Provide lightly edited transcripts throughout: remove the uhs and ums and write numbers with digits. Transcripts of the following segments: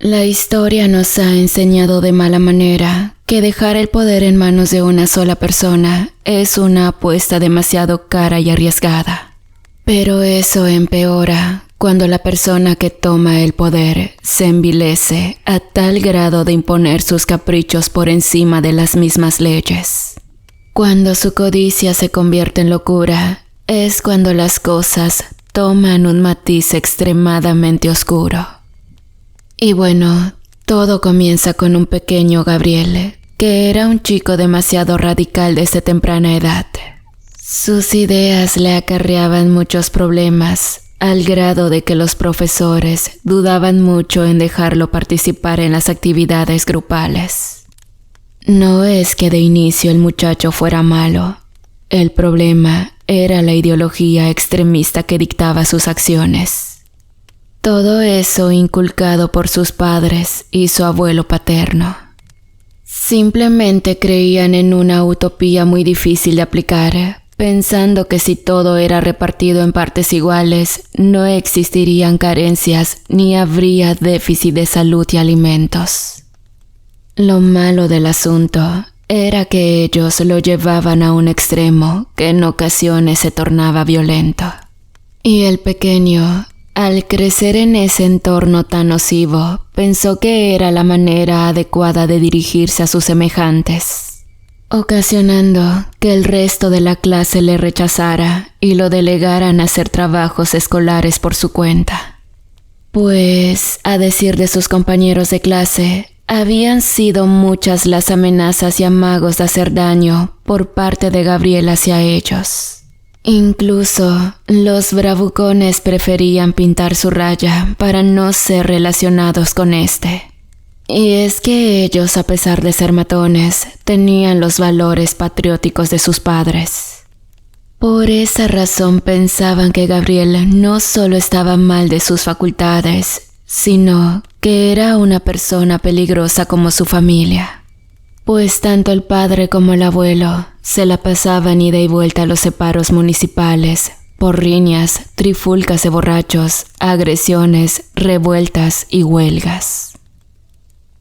La historia nos ha enseñado de mala manera que dejar el poder en manos de una sola persona es una apuesta demasiado cara y arriesgada. Pero eso empeora cuando la persona que toma el poder se envilece a tal grado de imponer sus caprichos por encima de las mismas leyes. Cuando su codicia se convierte en locura, es cuando las cosas toman un matiz extremadamente oscuro. Y bueno, todo comienza con un pequeño Gabriel, que era un chico demasiado radical desde temprana edad. Sus ideas le acarreaban muchos problemas, al grado de que los profesores dudaban mucho en dejarlo participar en las actividades grupales. No es que de inicio el muchacho fuera malo. El problema era la ideología extremista que dictaba sus acciones. Todo eso inculcado por sus padres y su abuelo paterno. Simplemente creían en una utopía muy difícil de aplicar, pensando que si todo era repartido en partes iguales, no existirían carencias ni habría déficit de salud y alimentos. Lo malo del asunto era que ellos lo llevaban a un extremo que en ocasiones se tornaba violento. Y el pequeño, al crecer en ese entorno tan nocivo, pensó que era la manera adecuada de dirigirse a sus semejantes, ocasionando que el resto de la clase le rechazara y lo delegaran a hacer trabajos escolares por su cuenta. Pues, a decir de sus compañeros de clase, habían sido muchas las amenazas y amagos de hacer daño por parte de Gabriel hacia ellos. Incluso, los bravucones preferían pintar su raya para no ser relacionados con este. Y es que ellos, a pesar de ser matones, tenían los valores patrióticos de sus padres. Por esa razón pensaban que Gabriel no solo estaba mal de sus facultades, sino que era una persona peligrosa como su familia. Pues tanto el padre como el abuelo se la pasaban ida y vuelta a los separos municipales, por riñas, trifulcas de borrachos, agresiones, revueltas y huelgas.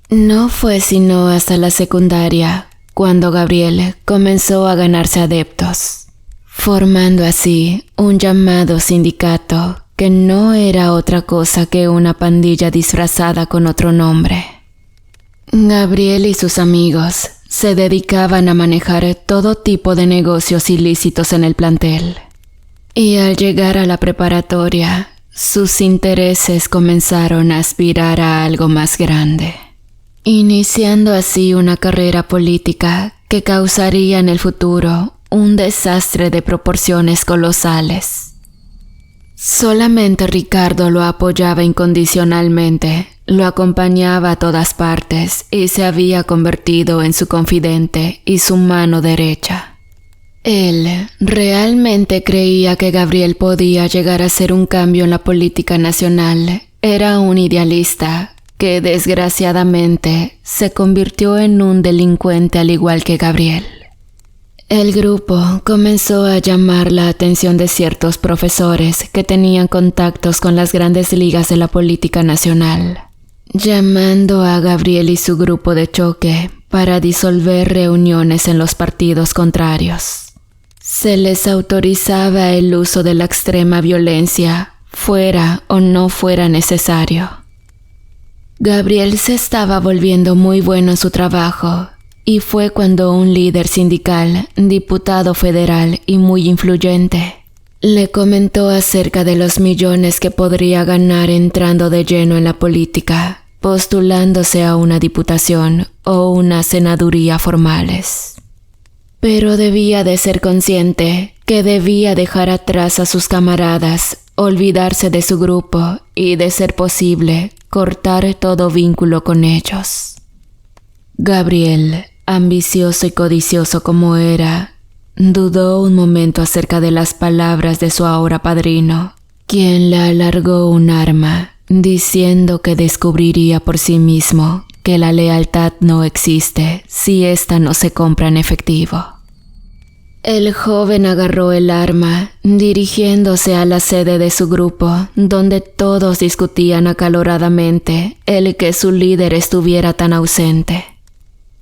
No fue sino hasta la secundaria cuando Gabriel comenzó a ganarse adeptos, formando así un llamado sindicato que no era otra cosa que una pandilla disfrazada con otro nombre. Gabriel y sus amigos se dedicaban a manejar todo tipo de negocios ilícitos en el plantel. Y al llegar a la preparatoria, sus intereses comenzaron a aspirar a algo más grande, iniciando así una carrera política que causaría en el futuro un desastre de proporciones colosales. Solamente Ricardo lo apoyaba incondicionalmente, lo acompañaba a todas partes y se había convertido en su confidente y su mano derecha. Él realmente creía que Gabriel podía llegar a ser un cambio en la política nacional. Era un idealista que desgraciadamente se convirtió en un delincuente al igual que Gabriel. El grupo comenzó a llamar la atención de ciertos profesores que tenían contactos con las grandes ligas de la política nacional, llamando a Gabriel y su grupo de choque para disolver reuniones en los partidos contrarios. Se les autorizaba el uso de la extrema violencia, fuera o no fuera necesario. Gabriel se estaba volviendo muy bueno en su trabajo, y fue cuando un líder sindical, diputado federal y muy influyente, le comentó acerca de los millones que podría ganar entrando de lleno en la política, postulándose a una diputación o una senaduría formales. Pero debía de ser consciente que debía dejar atrás a sus camaradas, olvidarse de su grupo y, de ser posible, cortar todo vínculo con ellos. Gabriel, ambicioso y codicioso como era, dudó un momento acerca de las palabras de su ahora padrino, quien le alargó un arma, diciendo que descubriría por sí mismo que la lealtad no existe si ésta no se compra en efectivo. El joven agarró el arma, dirigiéndose a la sede de su grupo, donde todos discutían acaloradamente el que su líder estuviera tan ausente.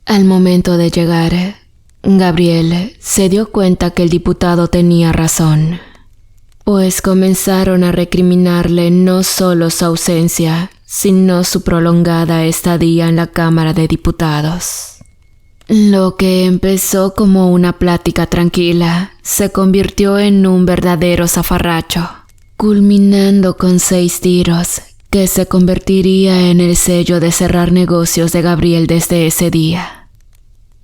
Al momento de llegar, Gabriel se dio cuenta que el diputado tenía razón, pues comenzaron a recriminarle no solo su ausencia, sino su prolongada estadía en la Cámara de Diputados. Lo que empezó como una plática tranquila se convirtió en un verdadero zafarracho, culminando con 6 tiros que se convertiría en el sello de cerrar negocios de Gabriel desde ese día.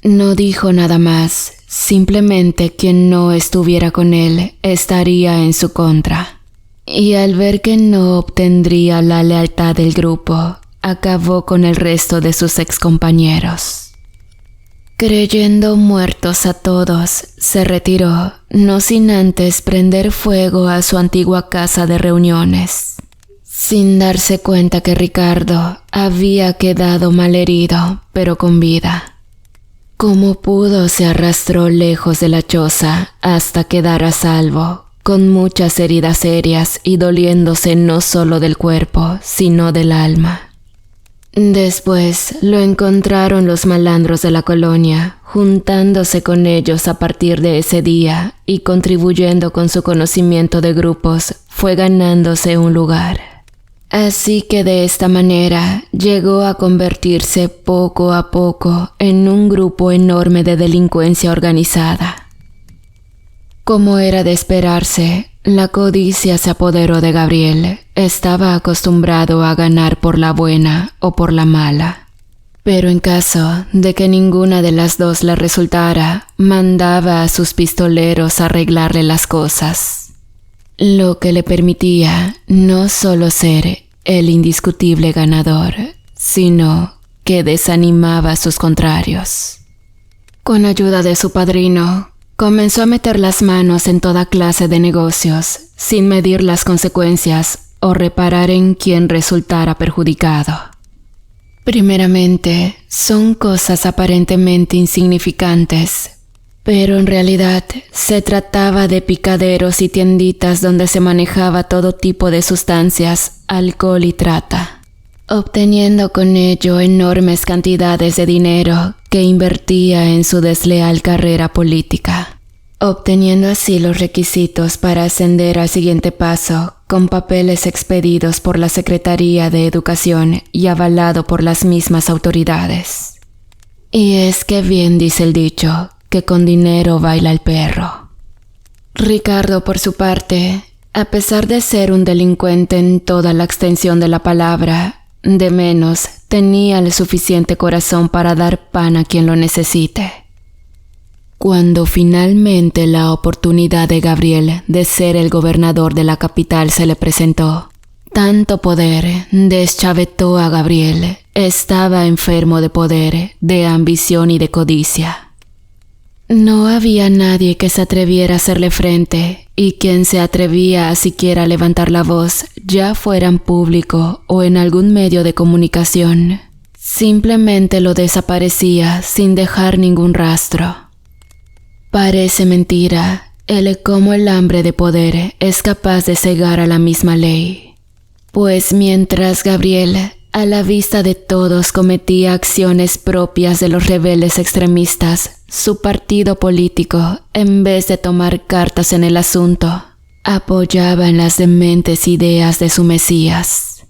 No dijo nada más, simplemente quien no estuviera con él estaría en su contra. Y al ver que no obtendría la lealtad del grupo, acabó con el resto de sus excompañeros. Creyendo muertos a todos, se retiró, no sin antes prender fuego a su antigua casa de reuniones, sin darse cuenta que Ricardo había quedado malherido, pero con vida. Como pudo, se arrastró lejos de la choza hasta quedar a salvo, con muchas heridas serias y doliéndose no solo del cuerpo, sino del alma. Después lo encontraron los malandros de la colonia, juntándose con ellos a partir de ese día y contribuyendo con su conocimiento de grupos, fue ganándose un lugar. Así que de esta manera llegó a convertirse poco a poco en un grupo enorme de delincuencia organizada. Como era de esperarse, la codicia se apoderó de Gabriel. Estaba acostumbrado a ganar por la buena o por la mala. Pero en caso de que ninguna de las dos le resultara, mandaba a sus pistoleros a arreglarle las cosas. Lo que le permitía no solo ser el indiscutible ganador, sino que desanimaba a sus contrarios. Con ayuda de su padrino, comenzó a meter las manos en toda clase de negocios, sin medir las consecuencias o reparar en quien resultara perjudicado. Primeramente, son cosas aparentemente insignificantes, pero en realidad se trataba de picaderos y tienditas donde se manejaba todo tipo de sustancias, alcohol y trata, obteniendo con ello enormes cantidades de dinero que invertía en su desleal carrera política, obteniendo así los requisitos para ascender al siguiente paso con papeles expedidos por la Secretaría de Educación y avalado por las mismas autoridades. Y es que bien dice el dicho, que con dinero baila el perro. Ricardo, por su parte, a pesar de ser un delincuente en toda la extensión de la palabra, de menos tenía el suficiente corazón para dar pan a quien lo necesite. Cuando finalmente la oportunidad de Gabriel de ser el gobernador de la capital se le presentó, tanto poder deschavetó a Gabriel. Estaba enfermo de poder, de ambición y de codicia. No había nadie que se atreviera a hacerle frente, y quien se atrevía a siquiera levantar la voz, ya fuera en público o en algún medio de comunicación, simplemente lo desaparecía sin dejar ningún rastro. Parece mentira cómo el hambre de poder es capaz de cegar a la misma ley. Pues mientras Gabriel, a la vista de todos, cometía acciones propias de los rebeldes extremistas, su partido político, en vez de tomar cartas en el asunto, apoyaba en las dementes ideas de su Mesías.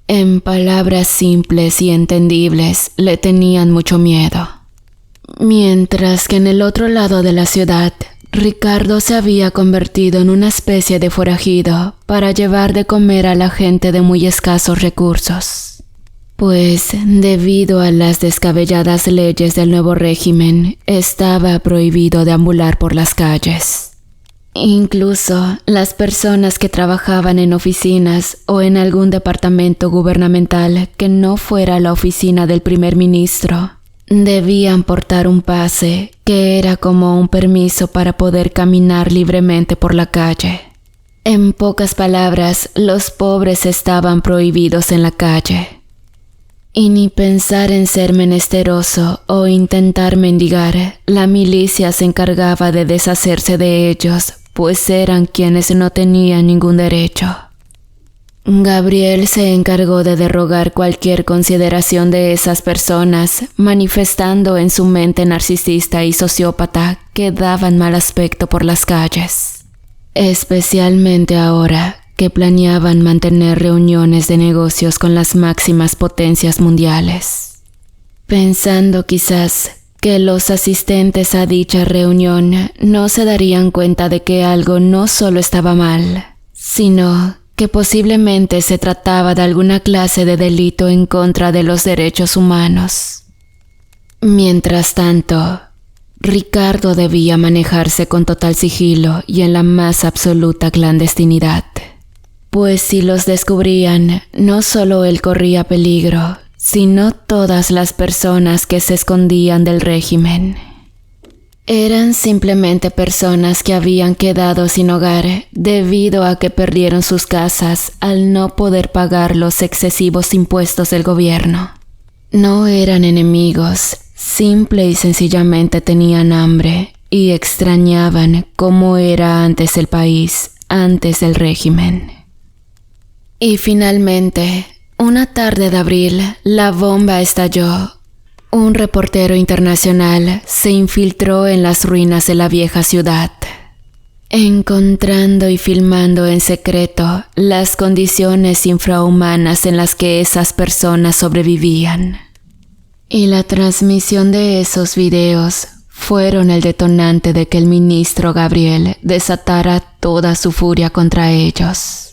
En palabras simples y entendibles, le tenían mucho miedo. Mientras que en el otro lado de la ciudad, Ricardo se había convertido en una especie de forajido para llevar de comer a la gente de muy escasos recursos. Pues, debido a las descabelladas leyes del nuevo régimen, estaba prohibido deambular por las calles. Incluso las personas que trabajaban en oficinas o en algún departamento gubernamental que no fuera la oficina del primer ministro, debían portar un pase que era como un permiso para poder caminar libremente por la calle. En pocas palabras, los pobres estaban prohibidos en la calle. Y ni pensar en ser menesteroso o intentar mendigar, la milicia se encargaba de deshacerse de ellos, pues eran quienes no tenían ningún derecho. Gabriel se encargó de derrogar cualquier consideración de esas personas, manifestando en su mente narcisista y sociópata que daban mal aspecto por las calles. Especialmente ahora que planeaban mantener reuniones de negocios con las máximas potencias mundiales. Pensando quizás que los asistentes a dicha reunión no se darían cuenta de que algo no solo estaba mal, sino que posiblemente se trataba de alguna clase de delito en contra de los derechos humanos. Mientras tanto, Ricardo debía manejarse con total sigilo y en la más absoluta clandestinidad, pues si los descubrían, no solo él corría peligro, sino todas las personas que se escondían del régimen. Eran simplemente personas que habían quedado sin hogar debido a que perdieron sus casas al no poder pagar los excesivos impuestos del gobierno. No eran enemigos, simple y sencillamente tenían hambre y extrañaban cómo era antes el país, antes del régimen. Y finalmente, una tarde de abril, la bomba estalló. Un reportero internacional se infiltró en las ruinas de la vieja ciudad, encontrando y filmando en secreto las condiciones infrahumanas en las que esas personas sobrevivían. Y la transmisión de esos videos fueron el detonante de que el ministro Gabriel desatara toda su furia contra ellos.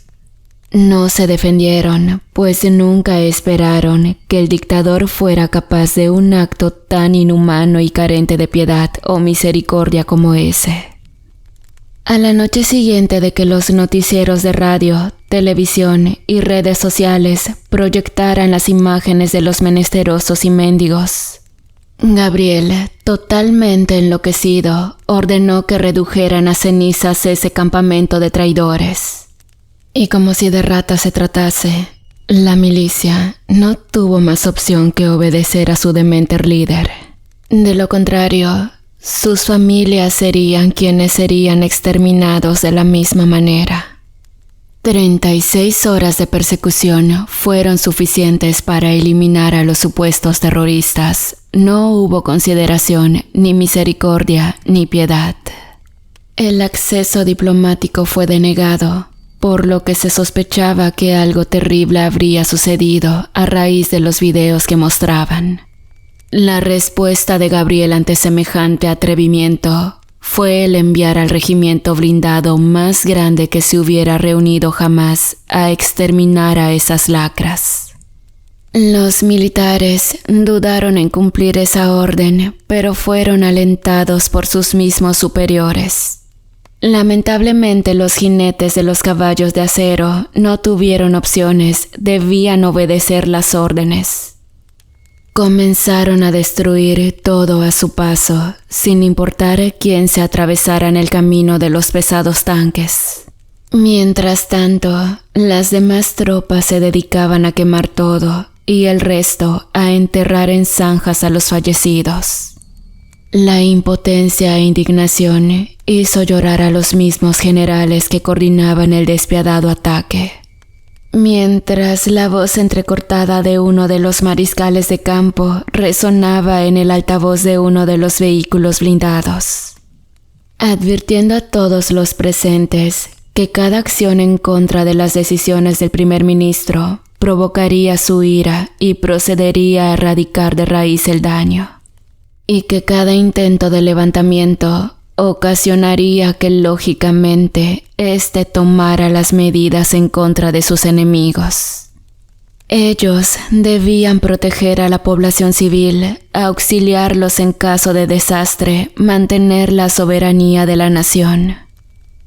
No se defendieron, pues nunca esperaron que el dictador fuera capaz de un acto tan inhumano y carente de piedad o misericordia como ese. A la noche siguiente de que los noticieros de radio, televisión y redes sociales proyectaran las imágenes de los menesterosos y mendigos, Gabriel, totalmente enloquecido, ordenó que redujeran a cenizas ese campamento de traidores. Y como si de ratas se tratase, la milicia no tuvo más opción que obedecer a su demente líder. De lo contrario, sus familias serían quienes serían exterminados de la misma manera. 36 horas de persecución fueron suficientes para eliminar a los supuestos terroristas. No hubo consideración, ni misericordia, ni piedad. El acceso diplomático fue denegado, por lo que se sospechaba que algo terrible habría sucedido a raíz de los videos que mostraban. La respuesta de Gabriel ante semejante atrevimiento fue el enviar al regimiento blindado más grande que se hubiera reunido jamás a exterminar a esas lacras. Los militares dudaron en cumplir esa orden, pero fueron alentados por sus mismos superiores. Lamentablemente, los jinetes de los caballos de acero no tuvieron opciones, debían obedecer las órdenes. Comenzaron a destruir todo a su paso, sin importar quién se atravesara en el camino de los pesados tanques. Mientras tanto, las demás tropas se dedicaban a quemar todo y el resto a enterrar en zanjas a los fallecidos. La impotencia e indignación hizo llorar a los mismos generales que coordinaban el despiadado ataque. Mientras la voz entrecortada de uno de los mariscales de campo resonaba en el altavoz de uno de los vehículos blindados, advirtiendo a todos los presentes que cada acción en contra de las decisiones del primer ministro provocaría su ira y procedería a erradicar de raíz el daño, y que cada intento de levantamiento ocasionaría que lógicamente éste tomara las medidas en contra de sus enemigos. Ellos debían proteger a la población civil, auxiliarlos en caso de desastre, mantener la soberanía de la nación.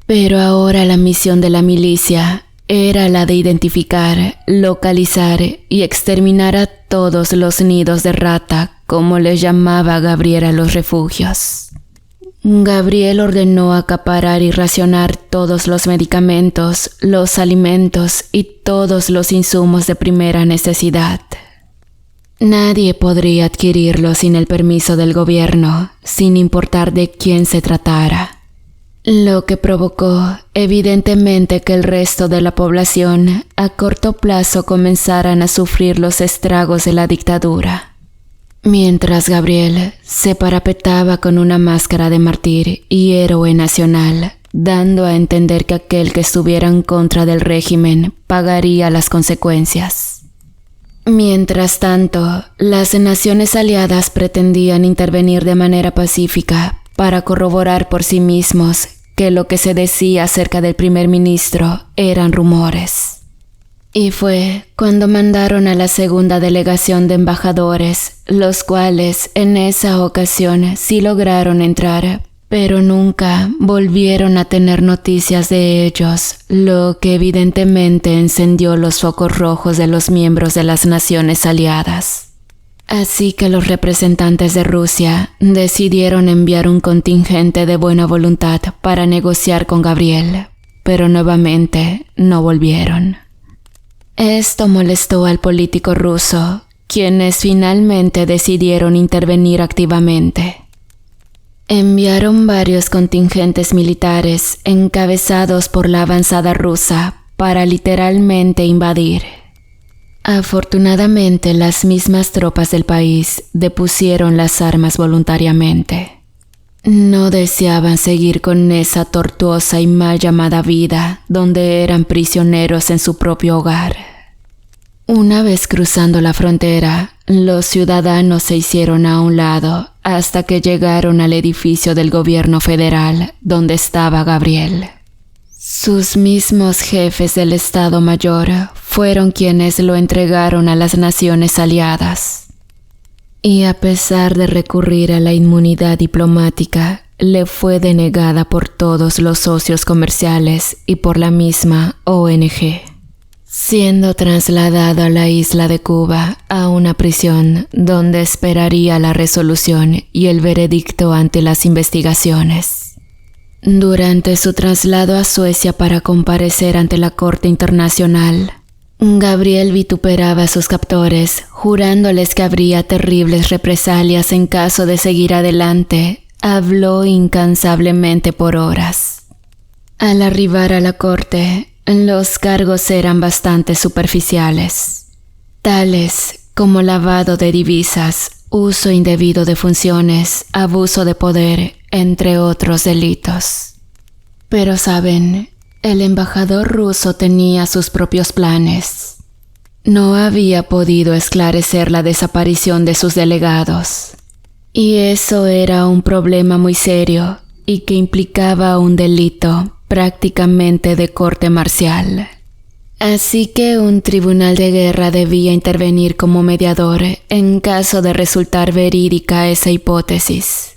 Pero ahora la misión de la milicia era la de identificar, localizar y exterminar a todos los nidos de rata, como les llamaba Gabriel a los refugios. Gabriel ordenó acaparar y racionar todos los medicamentos, los alimentos y todos los insumos de primera necesidad. Nadie podría adquirirlo sin el permiso del gobierno, sin importar de quién se tratara. Lo que provocó, evidentemente, que el resto de la población a corto plazo comenzaran a sufrir los estragos de la dictadura. Mientras Gabriel se parapetaba con una máscara de mártir y héroe nacional, dando a entender que aquel que estuviera en contra del régimen pagaría las consecuencias. Mientras tanto, las naciones aliadas pretendían intervenir de manera pacífica para corroborar por sí mismos que lo que se decía acerca del primer ministro eran rumores. Y fue cuando mandaron a la segunda delegación de embajadores, los cuales en esa ocasión sí lograron entrar, pero nunca volvieron a tener noticias de ellos, lo que evidentemente encendió los focos rojos de los miembros de las naciones aliadas. Así que los representantes de Rusia decidieron enviar un contingente de buena voluntad para negociar con Gabriel, pero nuevamente no volvieron. Esto molestó al político ruso, quienes finalmente decidieron intervenir activamente. Enviaron varios contingentes militares encabezados por la avanzada rusa para literalmente invadir. Afortunadamente, las mismas tropas del país depusieron las armas voluntariamente. No deseaban seguir con esa tortuosa y mal llamada vida donde eran prisioneros en su propio hogar. Una vez cruzando la frontera, los ciudadanos se hicieron a un lado hasta que llegaron al edificio del gobierno federal donde estaba Gabriel. Sus mismos jefes del Estado Mayor fueron quienes lo entregaron a las naciones aliadas. Y a pesar de recurrir a la inmunidad diplomática, le fue denegada por todos los socios comerciales y por la misma ONG. Siendo trasladado a la isla de Cuba, a una prisión donde esperaría la resolución y el veredicto ante las investigaciones. Durante su traslado a Suecia para comparecer ante la Corte Internacional, Gabriel vituperaba a sus captores, jurándoles que habría terribles represalias en caso de seguir adelante. Habló incansablemente por horas. Al arribar a la corte, los cargos eran bastante superficiales, tales como lavado de divisas, uso indebido de funciones, abuso de poder, entre otros delitos. Pero saben, el embajador ruso tenía sus propios planes. No había podido esclarecer la desaparición de sus delegados, y eso era un problema muy serio y que implicaba un delito prácticamente de corte marcial. Así que un tribunal de guerra debía intervenir como mediador en caso de resultar verídica esa hipótesis.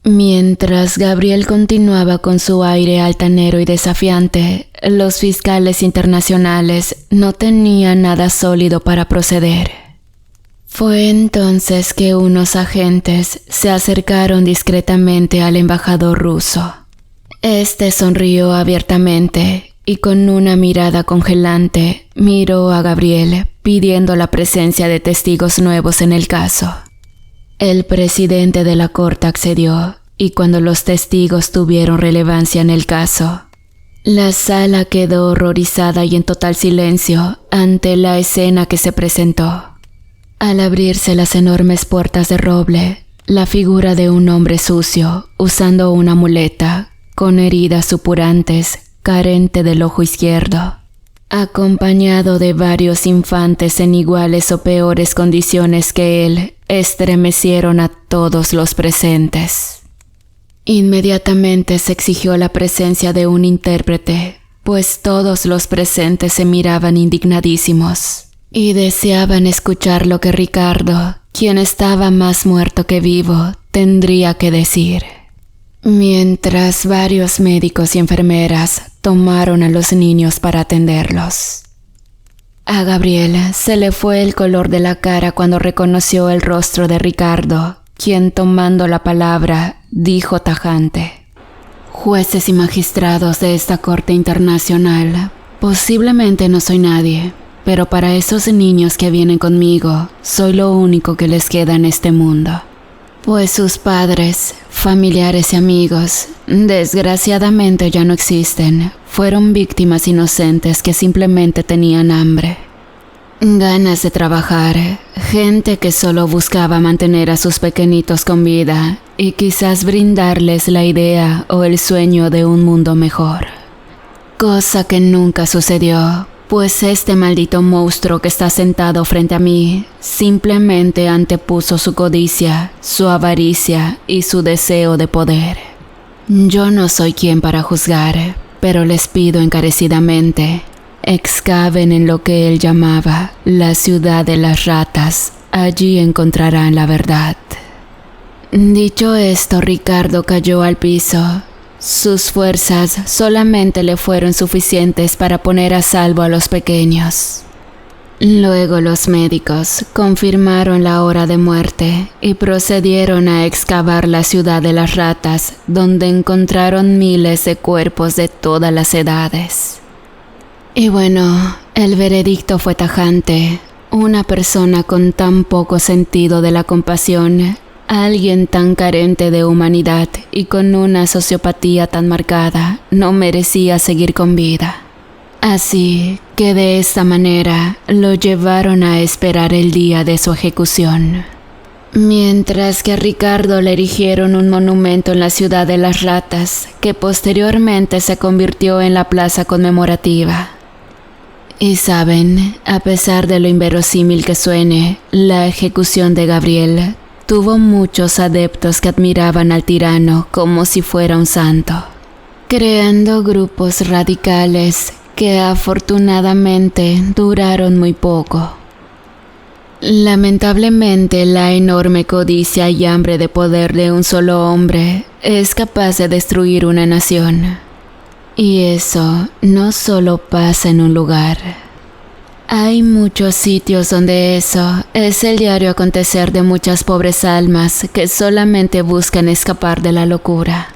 Mientras Gabriel continuaba con su aire altanero y desafiante, los fiscales internacionales no tenían nada sólido para proceder. Fue entonces que unos agentes se acercaron discretamente al embajador ruso. Este sonrió abiertamente y con una mirada congelante miró a Gabriel pidiendo la presencia de testigos nuevos en el caso. El presidente de la corte accedió y cuando los testigos tuvieron relevancia en el caso, la sala quedó horrorizada y en total silencio ante la escena que se presentó. Al abrirse las enormes puertas de roble, la figura de un hombre sucio, usando una muleta, con heridas supurantes, carente del ojo izquierdo, acompañado de varios infantes en iguales o peores condiciones que él, estremecieron a todos los presentes. Inmediatamente se exigió la presencia de un intérprete, pues todos los presentes se miraban indignadísimos y deseaban escuchar lo que Ricardo, quien estaba más muerto que vivo, tendría que decir. Mientras varios médicos y enfermeras tomaron a los niños para atenderlos. A Gabriel se le fue el color de la cara cuando reconoció el rostro de Ricardo, quien tomando la palabra dijo tajante: «Jueces y magistrados de esta corte internacional, posiblemente no soy nadie, pero para esos niños que vienen conmigo, soy lo único que les queda en este mundo. Pues sus padres, familiares y amigos, desgraciadamente ya no existen. Fueron víctimas inocentes que simplemente tenían hambre, ganas de trabajar, gente que solo buscaba mantener a sus pequeñitos con vida y quizás brindarles la idea o el sueño de un mundo mejor. Cosa que nunca sucedió, pues este maldito monstruo que está sentado frente a mí simplemente antepuso su codicia, su avaricia y su deseo de poder. Yo no soy quien para juzgar, pero les pido encarecidamente, excaven en lo que él llamaba la ciudad de las ratas, allí encontrarán la verdad. Dicho esto, Ricardo cayó al piso. Sus fuerzas solamente le fueron suficientes para poner a salvo a los pequeños. Luego los médicos confirmaron la hora de muerte y procedieron a excavar la ciudad de las ratas, donde encontraron miles de cuerpos de todas las edades. Y bueno, el veredicto fue tajante. Una persona con tan poco sentido de la compasión, alguien tan carente de humanidad y con una sociopatía tan marcada, no merecía seguir con vida. Así que de esta manera lo llevaron a esperar el día de su ejecución. Mientras que a Ricardo le erigieron un monumento en la ciudad de las ratas, que posteriormente se convirtió en la plaza conmemorativa. Y saben, a pesar de lo inverosímil que suene, la ejecución de Gabriel tuvo muchos adeptos que admiraban al tirano como si fuera un santo, creando grupos radicales que afortunadamente duraron muy poco. Lamentablemente, la enorme codicia y hambre de poder de un solo hombre es capaz de destruir una nación. Y eso no solo pasa en un lugar. Hay muchos sitios donde eso es el diario acontecer de muchas pobres almas que solamente buscan escapar de la locura,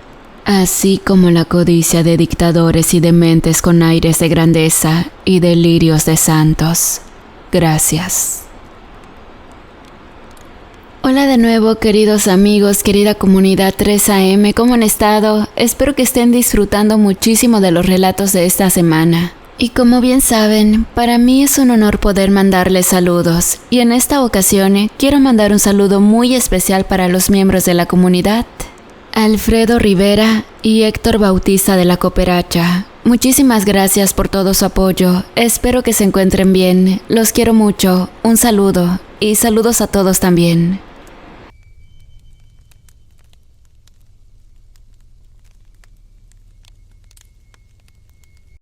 así como la codicia de dictadores y dementes con aires de grandeza y delirios de santos. Gracias. Hola de nuevo, queridos amigos, querida comunidad 3AM, ¿cómo han estado? Espero que estén disfrutando muchísimo de los relatos de esta semana. Y como bien saben, para mí es un honor poder mandarles saludos, y en esta ocasión quiero mandar un saludo muy especial para los miembros de la comunidad, Alfredo Rivera y Héctor Bautista de la Cooperacha. Muchísimas gracias por todo su apoyo, espero que se encuentren bien, los quiero mucho, un saludo, y saludos a todos también.